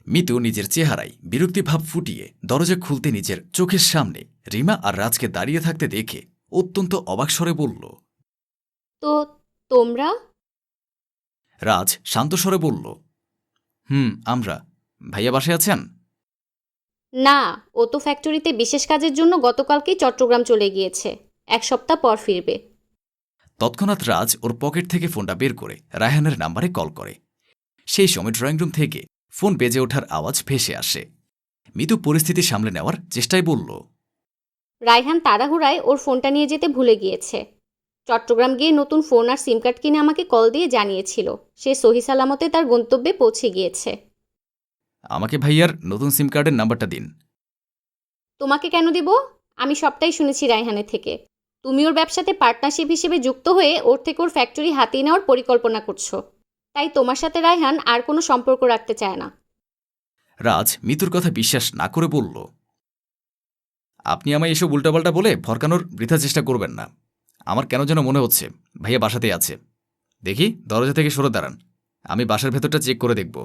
মিতু নিজের চেহারায় বিরক্তিভাব ফুটিয়ে দরজা খুলতে নিজের চোখের সামনে রিমা আর রাজকে দাঁড়িয়ে থাকতে দেখে অত্যন্ত অবাক স্বরে বলল। তো তোমরা? রাজ শান্ত স্বরে বলল, আমরা। ভাইয়া বাসায় আছেন? না, ও তো ফ্যাক্টরিতে বিশেষ কাজের জন্য গতকালকেই চট্টগ্রাম চলে গিয়েছে। 1 সপ্তাহ পর ফিরবে। তৎক্ষণাৎ রাজ ওর পকেট থেকে ফোনটা বের করে রায়হানের নাম্বারে কল করে। সেই সময় ড্রয়িং রুম থেকে ফোন বেজে ওঠার আওয়াজ ভেসে আসে। মিতু পরিস্থিতি সামলে নেওয়ার চেষ্টায় বলল, রায়হান তাড়াহুড়ায় ওর ফোনটা নিয়ে যেতে ভুলে গিয়েছে। চট্টগ্রাম গিয়ে নতুন ফোন আর সিম কার্ড কিনে আমাকে কল দিয়ে জানিয়েছিল সে সহি সালামতে তার গন্তব্যে পৌঁছে গিয়েছে। আমাকে ভাইয়ার নতুন সিম কার্ডের নাম্বারটা দিন। তোমাকে কেন দেব? আমি সবটাই শুনেছি রায়হানের থেকে। তুমি ওর ব্যবসাতে পার্টনারশিপ হিসেবে যুক্ত হয়ে ওর থেকে ওর ফ্যাক্টরি হাতিয়ে নেওয়ার পরিকল্পনা করছো। তাই তোমার সাথে রায়হান আর কোনো সম্পর্ক রাখতে চায় না। রাজ মিতুর কথা বিশ্বাস না করে বলল, আপনি আমায় এসব উল্টাপাল্টা বলে ভরকানোর বৃথা চেষ্টা করবেন না। আমার কেন যেন মনে হচ্ছে ভাইয়া বাসাতেই আছে। দেখি, দরজা থেকে সরে দাঁড়ান, আমি বাসার ভেতরটা চেক করে দেখব।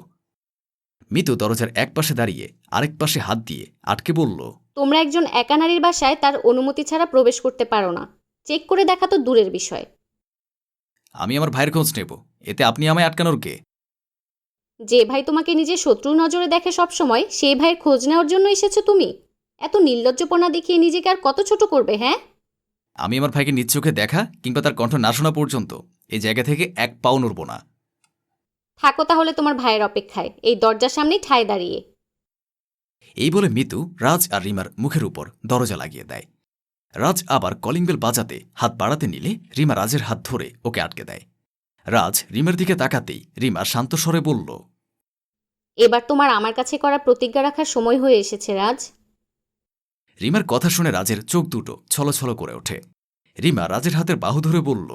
মিতু দরজার এক পাশে দাঁড়িয়ে আরেক পাশে হাত দিয়ে আটকে বলল, তোমরা একজন একা নারীর বাসায় তার অনুমতি ছাড়া প্রবেশ করতে পারো না। চেক করে দেখা তো দূরের বিষয়। আমি আমার ভাইয়ের খোঁজ নেব, এতে আপনি আমায় আটকানোর কে? যে ভাই তোমাকে নিজের শত্রু নজরে দেখে সব সময়, সেই ভাইয়ের খোঁজ নেওয়ার জন্য এসেছো তুমি? এত নির্লজ্জপনা দেখিয়ে নিজেকে আর কত ছোট করবে, হ্যাঁ? আমি আমার ভাইকে নিজ চোখে দেখা কিংবা তার কণ্ঠ না শোনা পর্যন্ত এই জায়গা থেকে এক পাও নড়ব না। থাকো তাহলে তোমার ভাইয়ের অপেক্ষায়, এই দরজার সামনেই ঠায় দাঁড়িয়ে। এই বলে মিতু রাজ আর রিমার মুখের উপর দরজা লাগিয়ে দেয়। রাজ আবার কলিং বেল বাজাতে হাত বাড়াতে নিলে রিমা রাজের হাত ধরে ওকে আটকে দেয়। রাজ রিমার দিকে তাকাতেই রিমা শান্ত স্বরে বলল, এবার তোমার আমার কাছে করা প্রতিজ্ঞা রাখার সময় হয়ে এসেছে রাজ। রিমার কথা শুনে রাজের চোখ দুটো ছলছল করে ওঠে। রিমা রাজের হাতের বাহু ধরে বলল,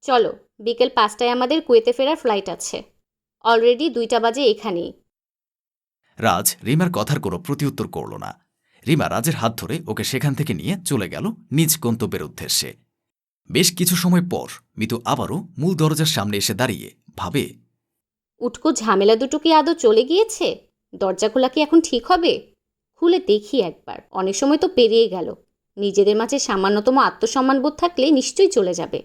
চলো, বিকেল 5টায় আমাদের কুয়েতে ফেরার ফ্লাইট আছে। অলরেডি 2টা বাজে এখানেই। রাজ রিমার কথার কোনো প্রতিউত্তর করল না। রিমা রাজের হাত ধরে ওকে সেখান থেকে নিয়ে চলে গেল নিজ গন্তব্যের উদ্দেশ্যে। বেশ কিছু সময় পর মিতু আবারও মূল দরজার সামনে এসে দাঁড়িয়ে ভাবে, উটকো ঝামেলা দুটো কি আদৌ চলে গিয়েছে? দরজা খোলা কি এখন ঠিক হবে? খুলে দেখি একবার, অনেক সময় তো পেরিয়ে গেল। নিজেদের মাঝে সামান্যতম আত্মসম্মানবোধ থাকলে নিশ্চয়ই চলে যাবে।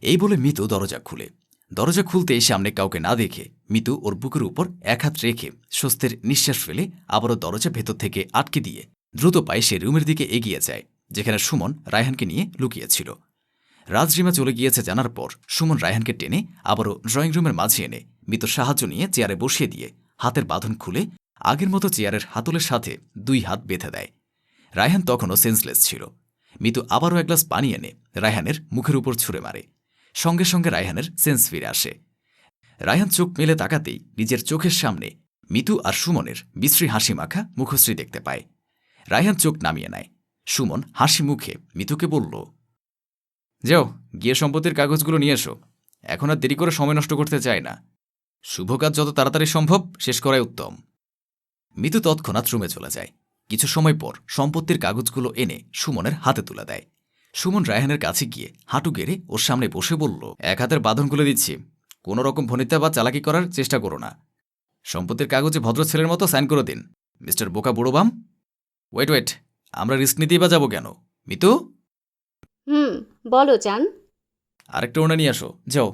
এই বলে মিতু দরজা খুলে। দরজা খুলতেই সামনে কাউকে না দেখে মিতু ওর বুকের উপর এক হাত রেখে স্বস্তির নিঃশ্বাস ফেলে আবারও দরজা ভেতর থেকে আটকে দিয়ে দ্রুত পায়ে সে রুমের দিকে এগিয়ে যায়, যেখানে সুমন রায়হানকে নিয়ে লুকিয়েছিল। রাজরিমা চলে গিয়েছে জানার পর সুমন রায়হানকে টেনে আবারও ড্রয়িং রুমের মাঝে এনে মিতুর সাহায্য নিয়ে চেয়ারে বসিয়ে দিয়ে হাতের বাঁধন খুলে আগের মতো চেয়ারের হাতলের সাথে 2 হাত বেঁধে দেয়। রায়হান তখনও সেন্সলেস ছিল। মিতু আবারও এক গ্লাস পানি এনে রায়হানের মুখের উপর ছুঁড়ে মারে। সঙ্গে সঙ্গে রায়হানের সেন্স ফিরে আসে। রায়হান চোখ মেলে তাকাতেই নিজের চোখের সামনে মিতু আর সুমনের বিশ্রী হাসি মাখা মুখশ্রী দেখতে পায়। রায়হান চোখ নামিয়ে নেয়। সুমন হাসি মুখে মিতুকে বলল, যাও, গিয়ে সম্পত্তির কাগজগুলো নিয়ে এসো। এখন আর দেরি করে সময় নষ্ট করতে চাই না। শুভ কাজ যত তাড়াতাড়ি সম্ভব শেষ করাই উত্তম। মিতু তৎক্ষণাৎ রুমে চলে যায়। কিছু সময় পর সম্পত্তির কাগজগুলো এনে সুমনের হাতে তুলে দেয়। সুমন রায়হানের কাছে গিয়ে হাঁটু গেড়ে ওর সামনে বসে বলল, এক হাতের বাঁধন খুলে দিচ্ছি, কোনো রকম ভনিতা বা চালাকি করার চেষ্টা করো না। সম্পত্তির কাগজে ভদ্র ছেলের মতো সাইন করে দিন, মিস্টার বোকা বুড়োবাম। ওয়েট, আমরা রিস্ক নিতেই বা যাবো কেন? মিতু, বলো চান। আরেকটা ওড়না নিয়ে আসো, যাও।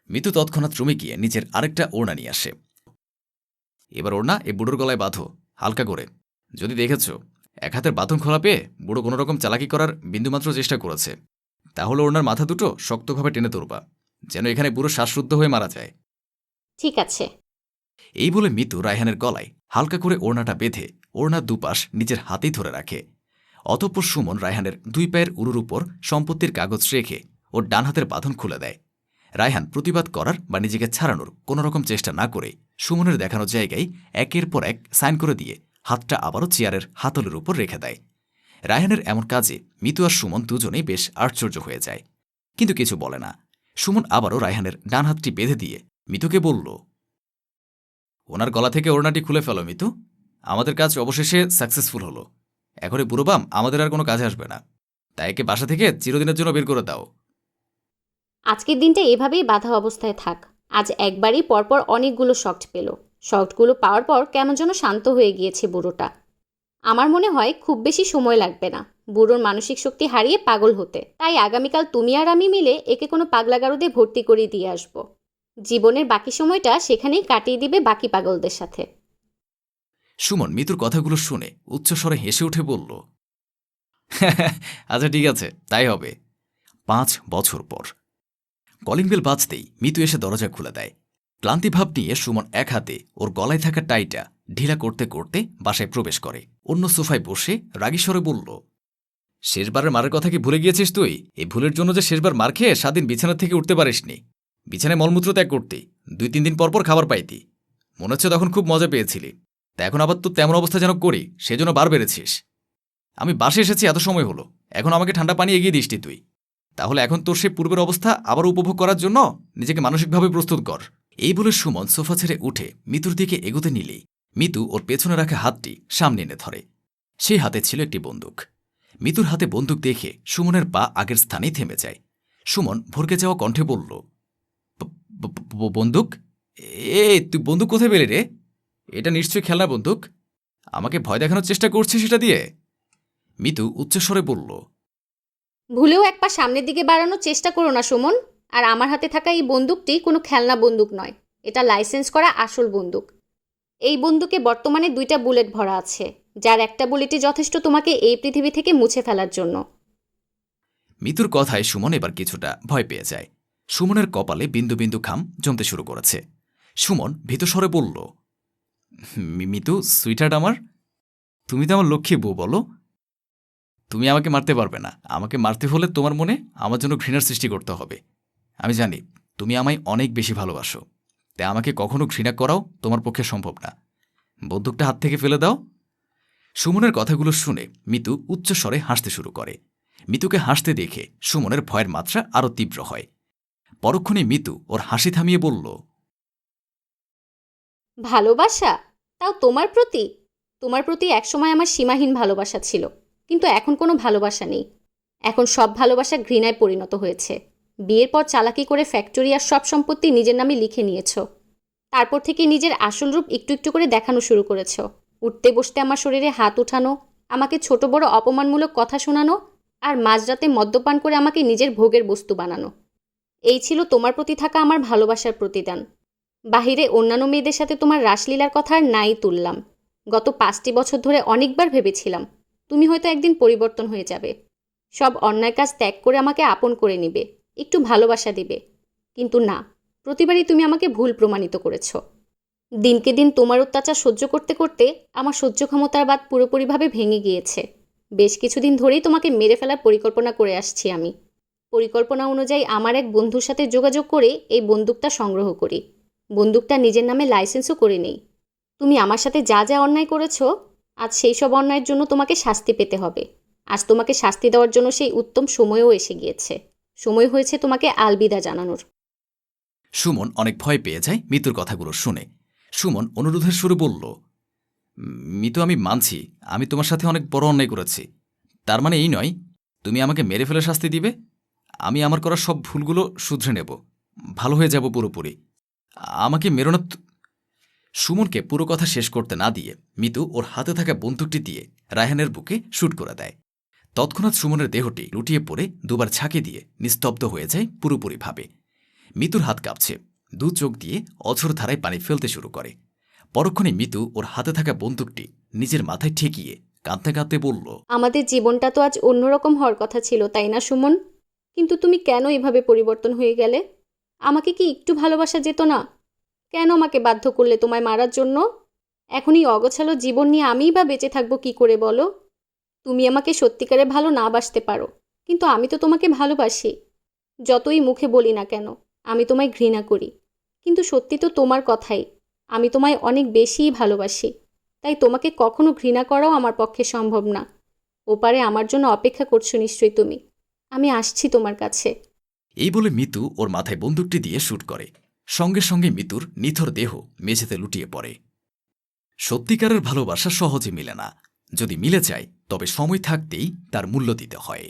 মিতু তৎক্ষণাৎ রুমে গিয়ে নিজের আরেকটা ওড়না নিয়ে আসে। এবার ওড়না এ বুড়োর গলায় বাঁধো, হালকা করে। যদি দেখেছ এক হাতের বাঁধন খোলা পেয়ে বুড়ো কোনো রকম চালাকি করার বিন্দুমাত্র চেষ্টা করেছে, তাহলে ওড়নার মাথা দুটো শক্তভাবে টেনে তুলবা, যেন এখানে পুরো শ্বাসরুদ্ধ হয়ে মারা যায়। ঠিক আছে। এই বলে মিতু রায়হানের গলায় হালকা করে ওড়নাটা বেঁধে ওড়নার দুপাশ নিজের হাতেই ধরে রাখে। অতঃপর সুমন রায়হানের 2 পায়ের উরুর উপর সম্পত্তির কাগজ রেখে ওর ডান হাতের বাঁধন খুলে দেয়। রায়হান প্রতিবাদ করার বা নিজেকে ছাড়ানোর কোনো রকম চেষ্টা না করে সুমনের দেখানো জায়গায় একের পর এক সাইন করে দিয়ে হাতটা আবারও চেয়ারের হাতলের উপর রেখে দেয়। রায়হানের এমন কাজে মিতু আর সুমন দুজনেই বেশ আশ্চর্য হয়ে যায়, কিন্তু কিছু বলে না। সুমন আবারও রায়হানের ডান হাতটি বেঁধে দিয়ে মিতুকে বলল, ওনার গলা থেকে ওড়নাটি খুলে ফেলো মিতু, আমাদের কাজ অবশেষে সাকসেসফুল হলো। এখন এই বুড়োবাম আমাদের আর কোনো কাজে আসবে না, তাই একে বাসা থেকে চিরদিনের জন্য বের করে দাও। আজকের দিনটা এভাবেই বাধা অবস্থায় থাক। আজ একবারই পরপর অনেকগুলো শক পেল। শর্টগুলো পাওয়ার পর কেমন যেন শান্ত হয়ে গিয়েছে বুড়োটা। আমার মনে হয় খুব বেশি সময় লাগবে না বুড়োর মানসিক শক্তি হারিয়ে পাগল হতে। তাই আগামীকাল তুমি আর আমি মিলে একে কোনো পাগলাগারদে ভর্তি করে দিয়ে আসব। জীবনের বাকি সময়টা সেখানেই কাটিয়ে দিবে বাকি পাগলদের সাথে। সুমন মিতুর কথাগুলো শুনে উচ্চস্বরে হেসে উঠে বলল, আচ্ছা ঠিক আছে, তাই হবে। 5 বছর পর কলিং বেল বাজতেই মিতু এসে দরজা খুলে দেয়। ক্লান্তিভাব নিয়ে সুমন এক হাতে ওর গলায় থাকা টাইটা ঢিলা করতে করতে বাসায় প্রবেশ করে। অন্য সোফায় বসে রাগী স্বরে বলল, শেষবারের মারের কথা কি ভুলে গিয়েছিস তুই? এই ভুলের জন্য যে শেষবার মার খেয়ে 7 দিন বিছানা থেকে উঠতে পারিসনি, বিছানায় মলমূত্র ত্যাগ করতে 2-3 দিন পর পর খাবার পাইতি। মনে হচ্ছে তখন খুব মজা পেয়েছিলি, তা এখন আবার তো তেমন অবস্থা যেন করি, সেজন্য বার বেড়েছিস। আমি বাসে এসেছি এত সময় হলো, এখন আমাকে ঠান্ডা পানি এগিয়ে দিসটি তুই। তাহলে এখন তোর সে পূর্বের অবস্থা আবার উপভোগ করার জন্য নিজেকে মানসিকভাবে প্রস্তুত কর। এই বলে সুমন সোফা ছেড়ে উঠে মিতুর দিকে এগোতে নিলেই মিতু ওর পেছনে রাখা হাতটি সামনে এনে ধরে। সেই হাতে ছিল একটি বন্দুক। মিতুর হাতে বন্দুক দেখে সুমনের পা আগের স্থানেই থেমে যায়। সুমন ভরকে যাওয়া কণ্ঠে বলল, বন্দুক? তুই বন্দুক কোথায় পেলি রে? এটা নিশ্চয়ই খেলনা বন্দুক। আমাকে ভয় দেখানোর চেষ্টা করছিস সেটা দিয়ে? মিতু উচ্চস্বরে বলল, ভুলেও এক পা সামনের দিকে বাড়ানোর চেষ্টা করো না সুমন। আর আমার হাতে থাকা এই বন্দুকটি কোনো খেলনা বন্দুক নয়, এটা লাইসেন্স করা আসল বন্দুক। এই বন্দুকে বর্তমানে 2টা বুলেট ভরা আছে, যার একটা বুলেটই যথেষ্ট তোমাকে এই পৃথিবী থেকে মুছে ফেলার জন্য। মিতুর কথায় সুমন এবার কিছুটা ভয় পেয়ে যায়। সুমনের কপালে বিন্দু বিন্দু ঘাম জমতে শুরু করেছে। সুমন ভীতস্বরে বলল, মিতু সুইটার্ট আমার, তুমি তো আমার লক্ষ্মী বউ, বলো। তুমি আমাকে মারতে পারবে না। আমাকে মারতে হলে তোমার মনে আমার জন্য ঘৃণার সৃষ্টি করতে হবে। আমি জানি তুমি আমায় অনেক বেশি ভালোবাসো, তাই আমাকে কখনো ঘৃণা করাও তোমার পক্ষে সম্ভব না। বন্দুকটা হাত থেকে ফেলে দাও। সুমনের কথাগুলো শুনে মিতু উচ্চস্বরে হাসতে শুরু করে। মিতুকে হাসতে দেখে সুমনের ভয়ের মাত্রা আরও তীব্র হয়। পরক্ষণে মিতু ওর হাসি থামিয়ে বলল, ভালোবাসা? তাও তোমার প্রতি? তোমার প্রতি একসময় আমার সীমাহীন ভালোবাসা ছিল, কিন্তু এখন কোনো ভালোবাসা নেই। এখন সব ভালোবাসা ঘৃণায় পরিণত হয়েছে। বিয়ের পর চালাকি করে ফ্যাক্টরি আর সব সম্পত্তি নিজের নামে লিখে নিয়েছ। তারপর থেকে নিজের আসল রূপ একটু একটু করে দেখানো শুরু করেছ। উঠতে বসতে আমার শরীরে হাত উঠানো, আমাকে ছোট বড় অপমানমূলক কথা শোনানো, আর মাঝরাতে মদ্যপান করে আমাকে নিজের ভোগের বস্তু বানানো। এই ছিল তোমার প্রতি থাকা আমার ভালোবাসার প্রতিদান। বাহিরে অন্যান্য মেয়েদের সাথে তোমার রাসলীলার কথা আর নাই তুললাম। গত 5টি বছর ধরে অনেকবার ভেবেছিলাম তুমি হয়তো একদিন পরিবর্তন হয়ে যাবে, সব অন্যায় কাজ ত্যাগ করে আমাকে আপন করে নিবে, একটু ভালোবাসা দিবে। কিন্তু না, প্রতিবারই তুমি আমাকে ভুল প্রমাণিত করেছ। দিনকে দিন তোমার অত্যাচার সহ্য করতে করতে আমার সহ্য ক্ষমতার বাঁধ পুরোপুরিভাবে ভেঙে গিয়েছে। বেশ কিছুদিন ধরেই তোমাকে মেরে ফেলার পরিকল্পনা করে আসছি আমি। পরিকল্পনা অনুযায়ী আমার এক বন্ধুর সাথে যোগাযোগ করে এই বন্দুকটা সংগ্রহ করি। বন্দুকটা নিজের নামে লাইসেন্সও করে নেই। তুমি আমার সাথে যা যা অন্যায় করেছ, আজ সেই সব অন্যায়ের জন্য তোমাকে শাস্তি পেতে হবে। আজ তোমাকে শাস্তি দেওয়ার জন্য সেই উত্তম সময়ও এসে গিয়েছে। সময় হয়েছে তোমাকে আলবিদা জানানোর। সুমন অনেক ভয় পেয়ে যায় মিতুর কথাগুলো শুনে। সুমন অনুরোধের সুরে বলল, মিতু আমি মানছি আমি তোমার সাথে অনেক বড় অন্যায় করেছি। তার মানে এই নয় তুমি আমাকে মেরে ফেলে শাস্তি দিবে। আমি আমার করা সব ভুলগুলো শুধরে নেব, ভালো হয়ে যাব পুরোপুরি। আমাকে মেরো না। সুমনকে পুরো কথা শেষ করতে না দিয়ে মিতু ওর হাতে থাকা বন্দুকটি দিয়ে রায়হানের বুকে শুট করে দেয়। তৎক্ষণাৎ সুমনের দেহটি লুটিয়ে পড়ে দুবার ঝাঁকি দিয়ে নিস্তব্ধ হয়ে যায় পুরোপুরিভাবে। মিতুর হাত কাঁপছে, 2 চোখ দিয়ে অঝোর ধারায় পানি ফেলতে শুরু করে। পরক্ষণে মিতু ওর হাতে থাকা বন্দুকটি নিজের মাথায় ঠেকিয়ে কাঁদতে কাঁদতে বলল, আমাদের জীবনটা তো আজ অন্যরকম হওয়ার কথা ছিল, তাই না সুমন? কিন্তু তুমি কেন এভাবে পরিবর্তন হয়ে গেলে? আমাকে কি একটু ভালোবাসা যেত না? কেন আমাকে বাধ্য করলে তোমায় মারার জন্য? এখনই অগোছালো জীবন নিয়ে আমিই বা বেঁচে থাকবো কি করে বলো? তুমি আমাকে সত্যিকারে ভালো না বাসতে পারো, কিন্তু আমি তো তোমাকে ভালোবাসি। যতই মুখে বলি না কেন আমি তোমায় ঘৃণা করি, কিন্তু সত্যি তো তোমার কথাই, আমি তোমায় অনেক বেশিই ভালোবাসি। তাই তোমাকে কখনো ঘৃণা করাও আমার পক্ষে সম্ভব না। ওপারে আমার জন্য অপেক্ষা করছো নিশ্চয়ই তুমি। আমি আসছি তোমার কাছে। এই বলে মিতু ওর মাথায় বন্দুকটি দিয়ে শুট করে। সঙ্গে সঙ্গে মিতুর নিথর দেহ মেঝেতে লুটিয়ে পড়ে। সত্যিকারের ভালোবাসা সহজে মিলে না, যদি মিলে যায় তবে সময় থাকতেই তার মূল্য দিতে হয়।